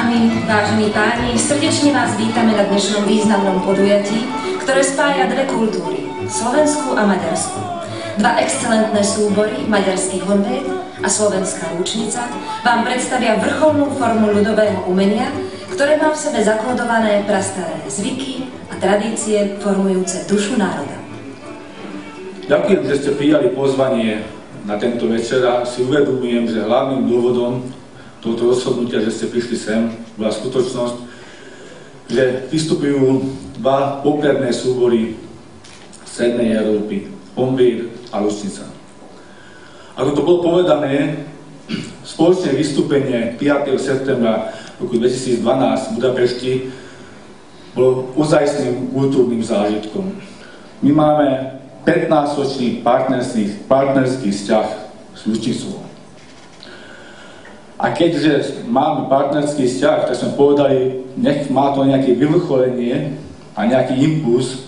dámy, vážení páni, srdečne vás vítame na dnešnom významnom podujatí, ktoré spája dve kultúry, slovenskú a maďarskú. Dva excelentné súbory, maďarský honvéd a slovenská rúčnica, vám predstavia vrcholnú formu ľudového umenia, ktoré má v sebe zakodované prastaré zvyky a tradície formujúce dušu národa. Ďakujem, že ste prijali pozvanie na tento večer a si uvedomujem, že hlavným dôvodom tohto rozhodnutia, že ste prišli sem, bola skutočnosť, že vystupujú dva popredné súbory Strednej Európy, honvéd a rúčnica. Ako to bolo povedané, spoločné vystúpenie 5. septembra roku 2012 v Budapešti bolo ozajstným kultúrnym zážitkom. My máme 15-ročný partnerský vzťah s rúčnicou. A keďže máme partnerský vzťah, tak sme povedali, nech má to nejaké vyvrcholenie a nejaký impuls.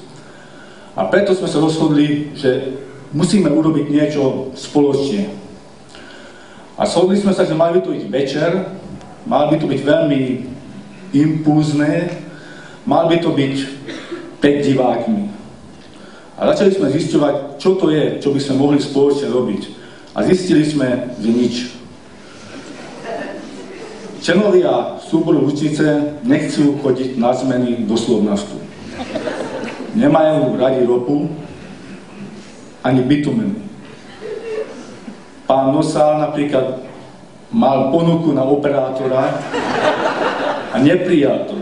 A preto sme sa rozhodli, že musíme urobiť niečo spoločne. A shodli sme sa, že mali by to byť večer, mali by to byť veľmi impulzné, mali by to byť pred divákmi. A začali sme zisťovať, čo to je, čo by sme mohli spoločne robiť. A zistili sme, že nič. Členovia súboru Rúčnice nechcú chodiť na zmeny do Slovnastu. Nemajú radi ropu, ani bitumen. Pán Nosál napríklad mal ponuku na operátora a neprijal to.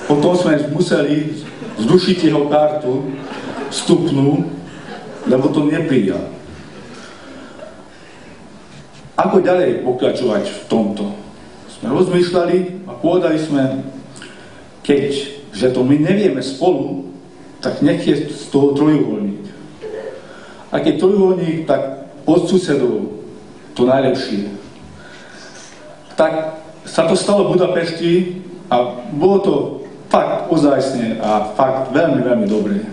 Potom sme museli zrušiť jeho kartu vstupnú, lebo to neprijal. Ako ďalej pokračovať v tomto? Sme rozmýšľali a povedali sme, že to my nevieme spolu, tak nech je z toho trojuholník. A keď trojuholník, tak od susedov to najlepšie. Tak sa to stalo v Budapešti a bolo to fakt ozajstne a fakt veľmi, veľmi dobré.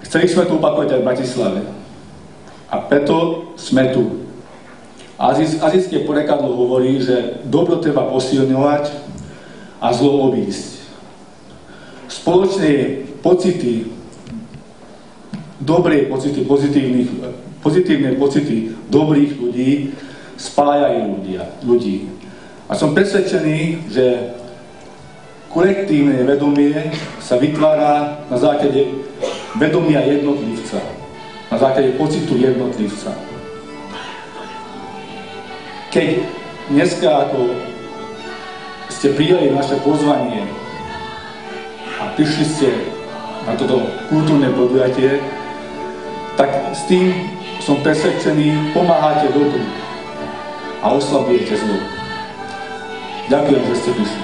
Chceli sme to opakovať aj v Bratislave. A preto sme tu. Azijské porekadlo hovorí, že dobro treba posilňovať a zlo obísť. Spoločné pocity, dobré pocity, pozitívne pocity dobrých ľudí spájajú ľudí. A som presvedčený, že kolektívne vedomie sa vytvára na základe vedomia jednotlivca, na základe pocitu jednotlivca. Keď dneska, ako ste prijali naše pozvanie a prišli ste na toto kultúrne podujatie, tak s tým som presvedčený, pomáhate dobru a oslabujete zlo. Ďakujem, že ste prišli.